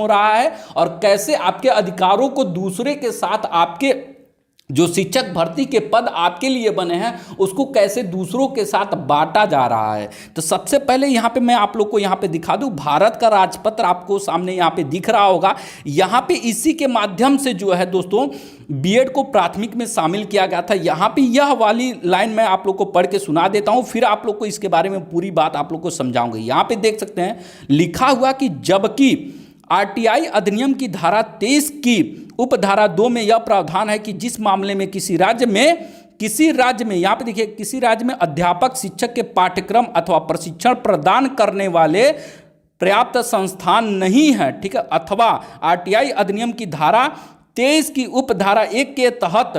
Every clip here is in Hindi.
हो रहा है और कैसे आपके अधिकारों को दूसरे के साथ, आपके जो शिक्षक भर्ती के पद आपके लिए बने हैं उसको कैसे दूसरों के साथ बांटा जा रहा है। तो सबसे पहले यहाँ पे मैं आप लोग को यहाँ पे दिखा दूँ, भारत का राजपत्र आपको सामने यहाँ पे दिख रहा होगा। यहाँ पे इसी के माध्यम से जो है दोस्तों बीएड को प्राथमिक में शामिल किया गया था। यहाँ पे यह वाली लाइन मैं आप लोग को पढ़ के सुना देता हूँ, फिर आप लोग को इसके बारे में पूरी बात आप लोग को समझाऊंगा। यहाँ पे देख सकते हैं लिखा हुआ कि जबकि आरटीआई अधिनियम की धारा 23 की उपधारा 2 में यह प्रावधान है कि जिस मामले में किसी राज्य में यहाँ पे देखिए किसी राज्य में अध्यापक शिक्षक के पाठ्यक्रम अथवा प्रशिक्षण प्रदान करने वाले पर्याप्त संस्थान नहीं है, ठीक है, अथवा आरटीआई अधिनियम की धारा 23 की उपधारा 1 के तहत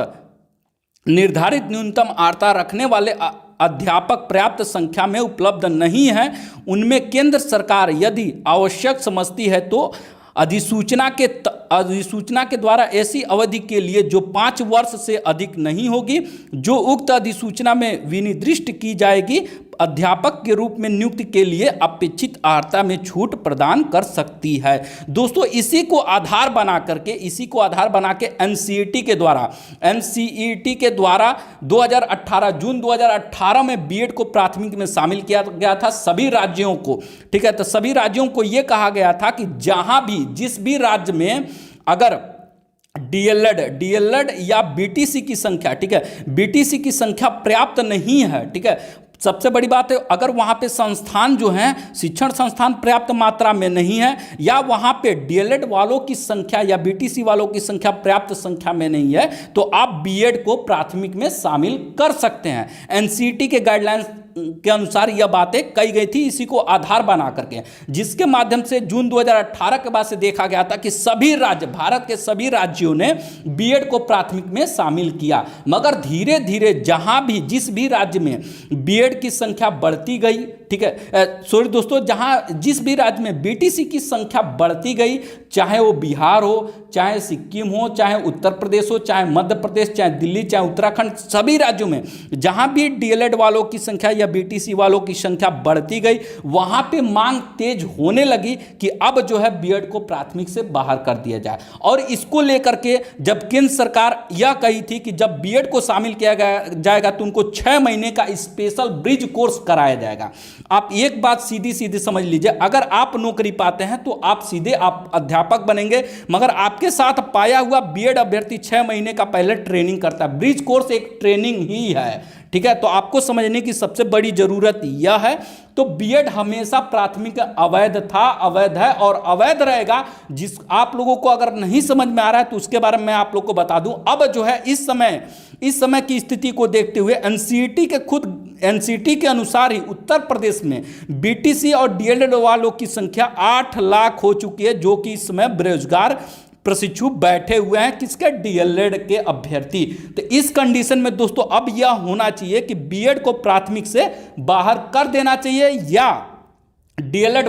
निर्धारित न्यूनतम आर्ता रखने वाले अध्यापक पर्याप्त संख्या में उपलब्ध नहीं है, उनमें केंद्र सरकार यदि आवश्यक समझती है तो अधिसूचना के द्वारा ऐसी अवधि के लिए जो 5 वर्ष से अधिक नहीं होगी, जो उक्त अधिसूचना में विनिर्दिष्ट की जाएगी, अध्यापक के रूप में नियुक्ति के लिए अपेक्षित अर्हता में छूट प्रदान कर सकती है। दोस्तों इसी को आधार बना के एनसीईटी के द्वारा 2018 जून 2018 में बीएड को प्राथमिक में शामिल किया गया था सभी राज्यों को, ठीक है। तो सभी राज्यों को यह कहा गया था कि जहां भी जिस भी राज्य में अगर डीएलएड या बीटीसी की संख्या, ठीक है, बीटीसी की संख्या पर्याप्त नहीं है, ठीक है, सबसे बड़ी बात है अगर वहाँ पे संस्थान जो हैं शिक्षण संस्थान पर्याप्त मात्रा में नहीं है, या वहाँ पे डीएलएड वालों की संख्या या बीटीसी वालों की संख्या पर्याप्त संख्या में नहीं है, तो आप बीएड को प्राथमिक में शामिल कर सकते हैं। एनसीईटी के गाइडलाइंस के अनुसार यह बातें कही गई थी, इसी को आधार बना करके, जिसके माध्यम से जून 2018 के बाद से देखा गया था कि सभी राज्य, भारत के सभी राज्यों ने बीएड को प्राथमिक में शामिल किया। मगर धीरे धीरे जहां भी जिस भी राज्य में बीएड की संख्या बढ़ती गई, ठीक है, सॉरी दोस्तों, जहां जिस भी राज्य में बीटीसी की संख्या बढ़ती गई, चाहे वो बिहार हो, चाहे सिक्किम हो, चाहे उत्तर प्रदेश हो, चाहे मध्य प्रदेश, चाहे दिल्ली, चाहे उत्तराखंड, सभी राज्यों में जहां भी डीएलएड वालों की संख्या या बीटीसी वालों की संख्या बढ़ती गई, वहां पे मांग तेज होने लगी कि अब जो है बीएड को प्राथमिक से बाहर कर दिया जाए। और इसको लेकर के जब केंद्र सरकार यह कही थी कि जब बीएड को शामिल किया जाएगा तो उनको 6 महीने का स्पेशल ब्रिज कोर्स कराया जाएगा। आप एक बात सीधी सीधी समझ लीजिए, अगर आप नौकरी पाते हैं तो आप सीधे आप अध्यापक बनेंगे, मगर आपके साथ पाया हुआ बीएड अभ्यर्थी 6 महीने का पहले ट्रेनिंग करता है। ब्रिज कोर्स एक ट्रेनिंग ही है, ठीक है। तो आपको समझने की सबसे बड़ी जरूरत यह है, तो बीएड हमेशा प्राथमिक अवैध था, अवैध है और अवैध रहेगा। जिस आप लोगों को अगर नहीं समझ में आ रहा है तो उसके बारे में मैं आप लोग को बता दूं। अब जो है इस समय की स्थिति को देखते हुए एनसीईटी के अनुसार ही उत्तर प्रदेश में बीटीसी और डीएलएड वालों की संख्या 8 लाख हो चुकी है, जो कि इस समय बेरोजगार प्रशिक्षु बैठे हुए हैं, किसके, डीएलएड के अभ्यर्थी। तो इस कंडीशन में दोस्तों अब यह होना चाहिए कि बीएड को प्राथमिक से बाहर कर देना चाहिए, या डीएलएड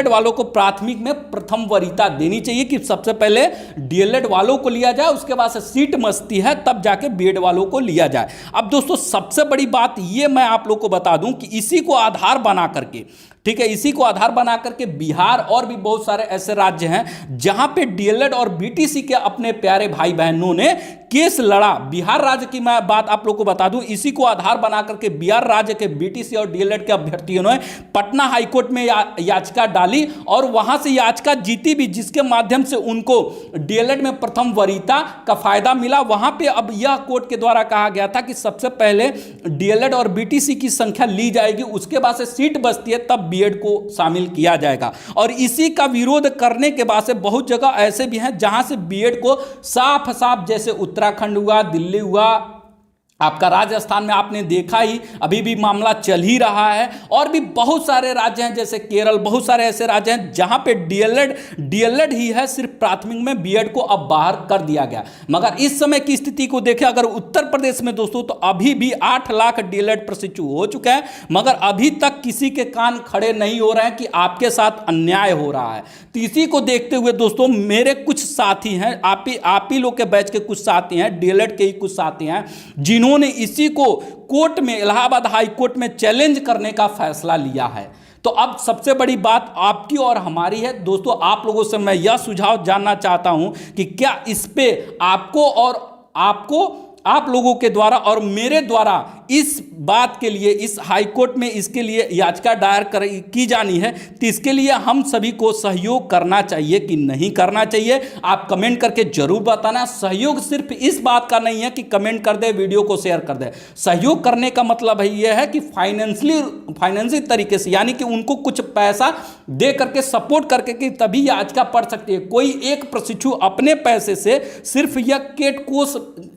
वालों को प्राथमिक में प्रथम वरीयता देनी चाहिए कि सबसे पहले डीएलएड वालों को लिया जाए, उसके बाद से सीट मस्ती है तब जाके बीएड वालों को लिया जाए। अब दोस्तों सबसे बड़ी बात ये मैं आप लोग को बता दूं कि इसी को आधार बना करके, ठीक है, इसी को आधार बना करके बिहार और भी बहुत सारे ऐसे राज्य हैं जहां पे डीएलएड और बीटीसी के अपने प्यारे भाई बहनों ने केस लड़ा। बिहार राज्य की मैं बात आप लोग को बता दूं, इसी को आधार बना करके बिहार राज्य के बीटीसी और डीएलएड के अभ्यर्थियों ने पटना हाईकोर्ट में याचिका डाली और वहां से याचिका जीती भी, जिसके माध्यम से उनको डीएलएड में प्रथम वरीयता का फायदा मिला। वहां पे अब यह कोर्ट के द्वारा कहा गया था कि सबसे पहले डीएलएड और बीटीसी की संख्या ली जाएगी, उसके बाद से सीट बचती है तब बीएड को शामिल किया जाएगा। और इसी का विरोध करने के बाद से बहुत जगह ऐसे भी हैं जहां से बीएड को साफ साफ, जैसे उत्तराखंड हुआ, दिल्ली हुआ, आपका राजस्थान में आपने देखा ही अभी भी मामला चल ही रहा है, और भी बहुत सारे राज्य हैं जैसे केरल, बहुत सारे ऐसे राज्य हैं जहां पे डीएलएड ही है, सिर्फ प्राथमिक में बीएड को अब बाहर कर दिया गया। मगर इस समय की स्थिति को देखें अगर उत्तर प्रदेश में दोस्तों, तो अभी भी 8 लाख डीएलएड प्रशिक्षु हो चुके हैं, मगर अभी तक किसी के कान खड़े नहीं हो रहे हैं कि आपके साथ अन्याय हो रहा है। तो इसी को देखते हुए दोस्तों मेरे कुछ साथी हैं, आप ही लोग के बैच के कुछ साथी हैं, डीएलएड के ही कुछ साथी हैं, जिन्होंने इसी को कोर्ट में, इलाहाबाद हाई कोर्ट में चैलेंज करने का फैसला लिया है। तो तो अब सबसे बड़ी बात आपकी और हमारी है दोस्तों, आप लोगों से मैं यह सुझाव जानना चाहता हूं कि क्या इस पे आप लोगों के द्वारा और मेरे द्वारा इस बात के लिए, इस हाईकोर्ट में इसके लिए याचिका दायर की जानी है, तो इसके लिए हम सभी को सहयोग करना चाहिए कि नहीं करना चाहिए? आप कमेंट करके जरूर बताना। सहयोग सिर्फ इस बात का नहीं है कि कमेंट कर दे, वीडियो को शेयर कर दे। सहयोग करने का मतलब है यह है कि फाइनेंशियल तरीके से, यानी कि उनको कुछ पैसा दे करके, सपोर्ट करके, कि तभी याचिका पढ़ सकती है। कोई एक प्रशिक्षु अपने पैसे से सिर्फ यह केट कोर्स,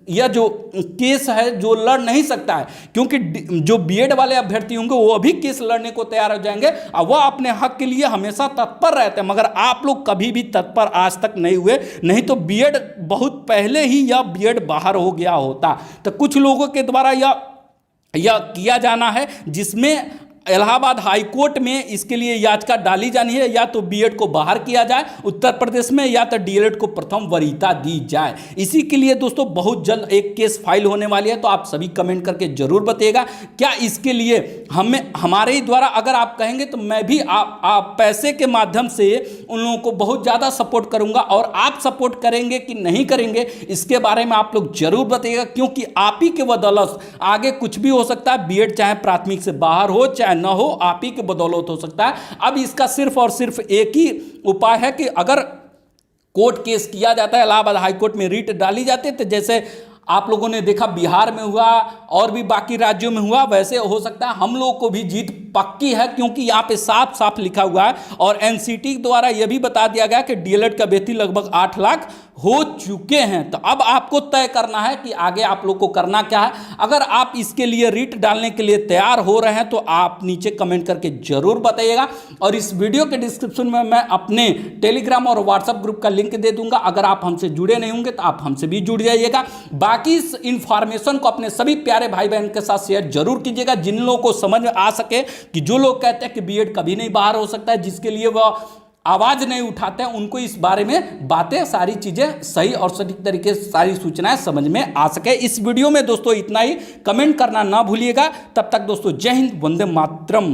यह जो केस है जो लड़ नहीं सकता है, क्योंकि जो बीएड वाले अभ्यर्थी होंगे वो भी केस लड़ने को तैयार हो जाएंगे और वह अपने हक के लिए हमेशा तत्पर रहते हैं। मगर आप लोग कभी भी तत्पर आज तक नहीं हुए, नहीं तो बीएड बहुत पहले ही यह बीएड बाहर हो गया होता। तो कुछ लोगों के द्वारा यह किया जाना है, जिसमें इलाहाबाद हाई कोर्ट में इसके लिए याचिका डाली जानी है, या तो बीएड को बाहर किया जाए उत्तर प्रदेश में, या तो डीएलएड को प्रथम वरीयता दी जाए। इसी के लिए दोस्तों बहुत जल्द एक केस फाइल होने वाली है, तो आप सभी कमेंट करके जरूर बताइएगा क्या इसके लिए हमारे ही द्वारा, अगर आप कहेंगे तो मैं भी आप पैसे के माध्यम से उन लोगों को बहुत ज़्यादा सपोर्ट करूंगा, और आप सपोर्ट करेंगे कि नहीं करेंगे इसके बारे में आप लोग जरूर बताइएगा, क्योंकि आप ही के बदौलत आगे कुछ भी हो सकता है। बीएड चाहे प्राथमिक से बाहर हो चाहे न हो, आप ही के बदौलत हो सकता है। अब इसका सिर्फ और सिर्फ एक ही उपाय है कि अगर कोर्ट केस किया जाता है, इलाहाबाद हाई कोर्ट में रीट डाली जाती है, तो जैसे आप लोगों ने देखा बिहार में हुआ और भी बाकी राज्यों में हुआ, वैसे हो सकता है हम लोग को भी जीत पक्की है, क्योंकि यहाँ पे साफ साफ लिखा हुआ है और एनसीटी द्वारा यह भी बता दिया गया कि डीएलएड का भर्ती लगभग 8 लाख हो चुके हैं। तो अब आपको तय करना है कि आगे आप लोग को करना क्या है। अगर आप इसके लिए रीट डालने के लिए तैयार हो रहे हैं तो आप नीचे कमेंट करके जरूर बताइएगा, और इस वीडियो के डिस्क्रिप्शन में मैं अपने टेलीग्राम और व्हाट्सएप ग्रुप का लिंक दे दूंगा। अगर आप हमसे जुड़े नहीं होंगे तो आप हमसे भी जुड़ जाइएगा। बाकी इस इंफॉर्मेशन को अपने सभी प्यारे भाई बहन के साथ शेयर जरूर कीजिएगा, जिन लोगों को समझ में आ सके कि जो लोग कहते हैं कि बीएड कभी नहीं बाहर हो सकता है, जिसके लिए वह आवाज नहीं उठाते हैं, उनको इस बारे में बातें, सारी चीजें सही और सटीक तरीके से सारी सूचनाएं समझ में आ सके। इस वीडियो में दोस्तों इतना ही। कमेंट करना ना भूलिएगा। तब तक दोस्तों जय हिंद, वंदे मातरम।